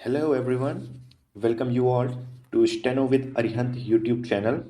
Hello everyone, welcome you all to Steno with ARIHANT YouTube channel.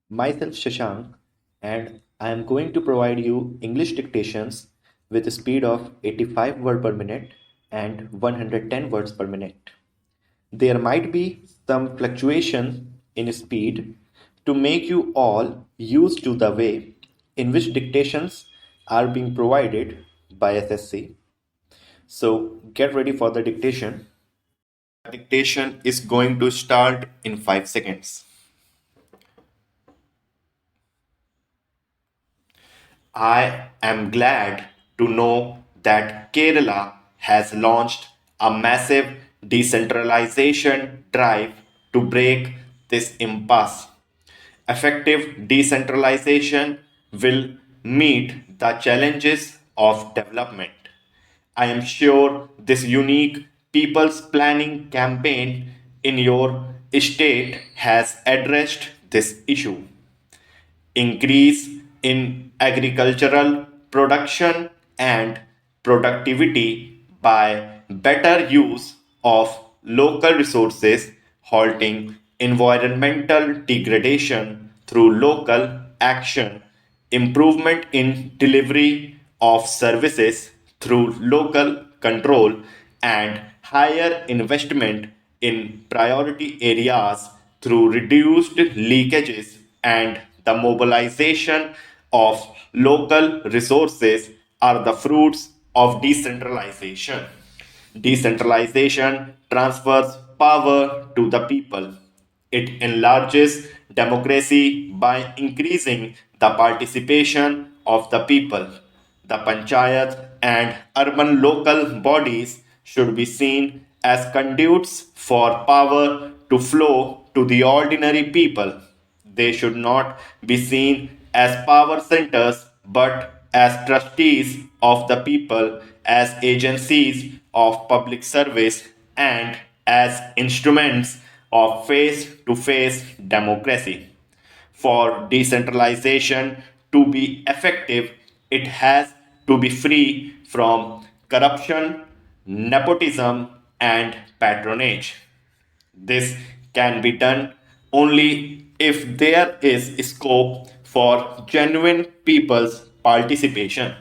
Myself Shashank and I am going to provide you English dictations with a speed of 85 words per minute and 110 words per minute. There might be some fluctuation in speed to make you all used to the way in which dictations are being provided by SSC. So get ready for the dictation. Dictation is going to start in 5 seconds. I am glad to know that Kerala has launched a massive decentralization drive to break this impasse. Effective decentralization will meet the challenges of development. I am sure this unique people's planning campaign in your state has addressed this issue. Increase in agricultural production and productivity by better use of local resources, halting environmental degradation through local action, improvement in delivery of services through local control, and higher investment in priority areas through reduced leakages and the mobilization of local resources are the fruits of decentralization. Decentralization transfers power to the people. It enlarges democracy by increasing the participation of the people. The panchayat and urban local bodies should be seen as conduits for power to flow to the ordinary people. They should not be seen as power centers but as trustees of the people, as agencies of public service, and as instruments of face to face democracy. For decentralization to be effective, it has to be free from corruption, nepotism, and patronage. This can be done only if there is scope for genuine people's participation.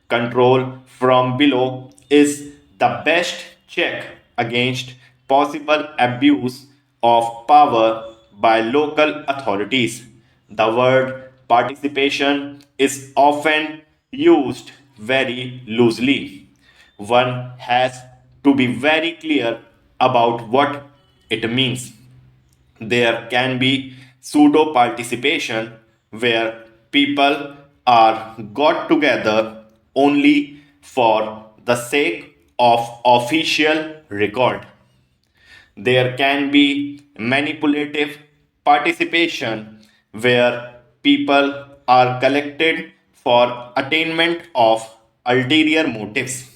Control from below is the best check against possible abuse of power by local authorities. The word participation is often used very loosely. One has to be very clear about what it means. There can be pseudo participation where people are got together only for the sake of official record. There can be manipulative participation where people are collected for attainment of ulterior motives.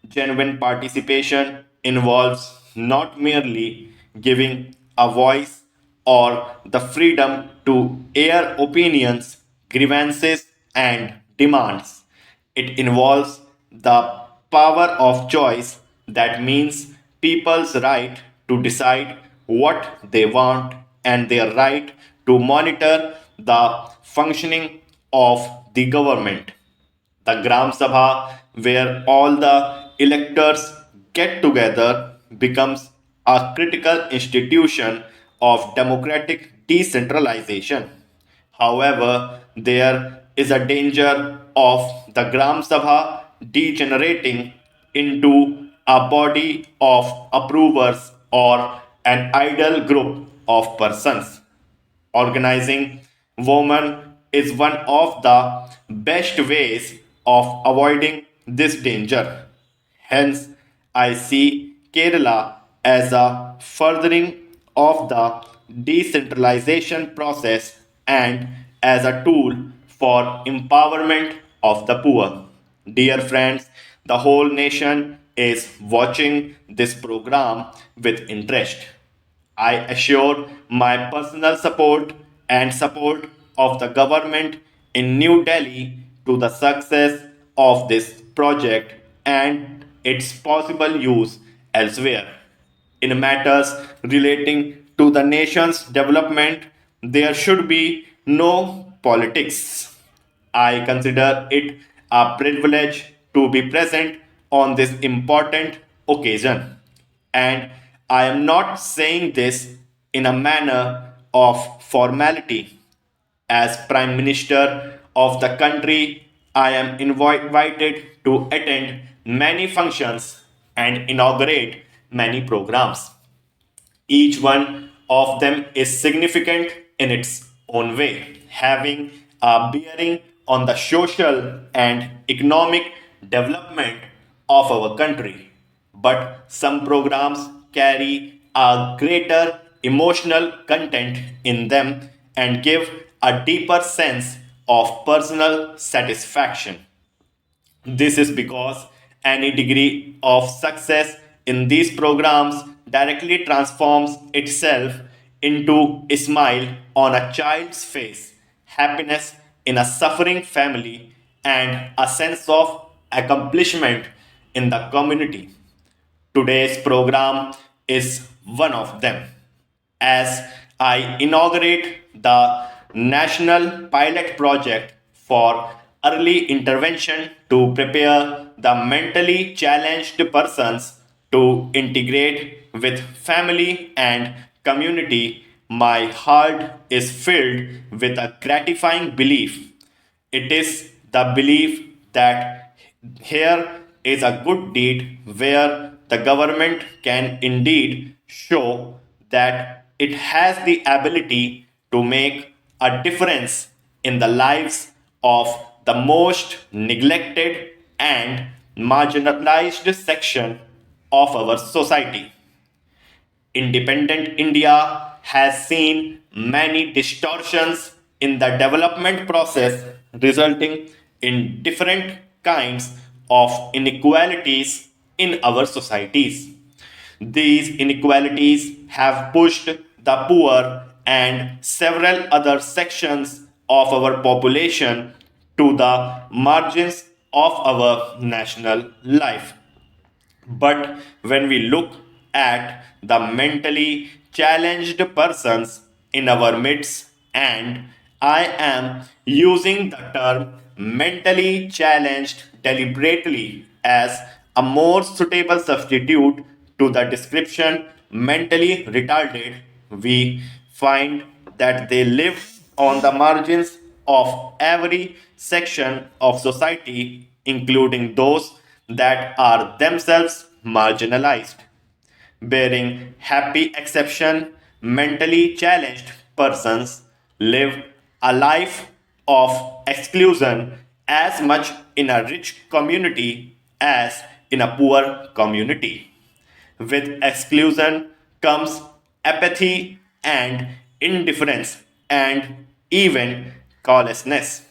Genuine participation involves not merely giving a voice or the freedom to air opinions, grievances, and demands. It involves the power of choice, that means people's right to decide what they want and their right to monitor the functioning of the government. The Gram Sabha, where all the electors get together, becomes a critical institution of democratic decentralization. However, there is a danger of the Gram Sabha degenerating into a body of approvers or an idle group of persons. Organizing women is one of the best ways of avoiding this danger. Hence, I see Kerala as a furthering of the decentralization process and as a tool for empowerment of the poor. Dear friends, the whole nation is watching this program with interest. I assure my personal support and support of the government in New Delhi to the success of this project and its possible use elsewhere. In matters relating to the nation's development, there should be no politics. I consider it a privilege to be present on this important occasion. And I am not saying this in a manner of formality. As Prime Minister of the country, I am invited to attend many functions and inaugurate many programs. Each one of them is significant in its own way, having a bearing on the social and economic development of our country. But some programs carry a greater emotional content in them and give a deeper sense of personal satisfaction. This is because any degree of success in these programs directly transforms itself into a smile on a child's face, happiness in a suffering family, and a sense of accomplishment in the community. Today's program is one of them. As I inaugurate the National Pilot Project for Early Intervention to prepare the mentally challenged persons to integrate with family and community, my heart is filled with a gratifying belief. It is the belief that here is a good deed where the government can indeed show that it has the ability to make a difference in the lives of the most neglected and marginalized section of our society. Independent India has seen many distortions in the development process, resulting in different kinds of inequalities in our societies. These inequalities have pushed the poor and several other sections of our population to the margins of our national life. But when we look at the mentally challenged persons in our midst, and I am using the term mentally challenged deliberately as a more suitable substitute to the description mentally retarded, we find that they live on the margins of every section of society, including those that are themselves marginalized. Bearing happy exception, mentally challenged persons live a life of exclusion as much in a rich community as in a poor community. With exclusion comes apathy and indifference and even callousness.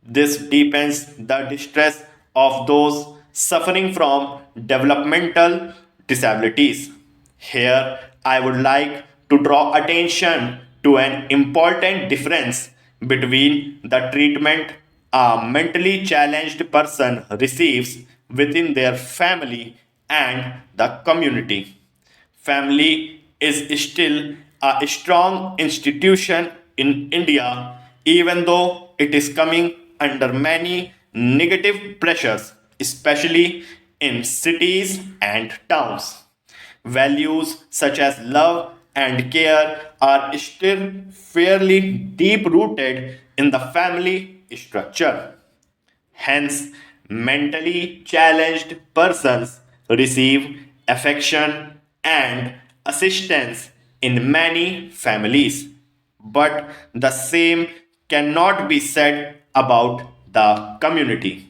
This deepens the distress of those suffering from developmental disabilities. Here, I would like to draw attention to an important difference between the treatment a mentally challenged person receives within their family and the community. Family is still a strong institution in India, even though it is coming under many negative pressures, especially in cities and towns. Values such as love and care are still fairly deep rooted in the family structure. Hence, mentally challenged persons receive affection and assistance in many families. But the same cannot be said about the community.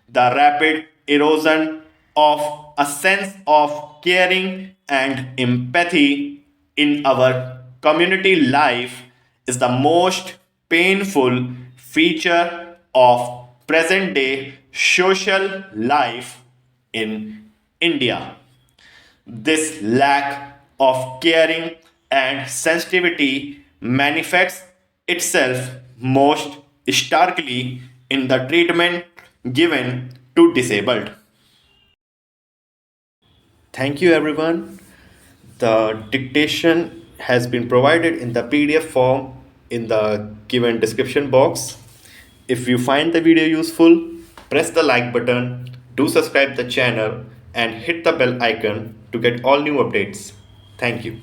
The rapid erosion of a sense of caring and empathy in our community life is the most painful feature of present day social life in India. This lack of caring and sensitivity manifests itself most starkly in the treatment given to disabled. Thank you everyone. The dictation has been provided in the PDF form in the given description box. If you find the video useful, press the like button, do subscribe the channel and hit the bell icon to get all new updates. Thank you.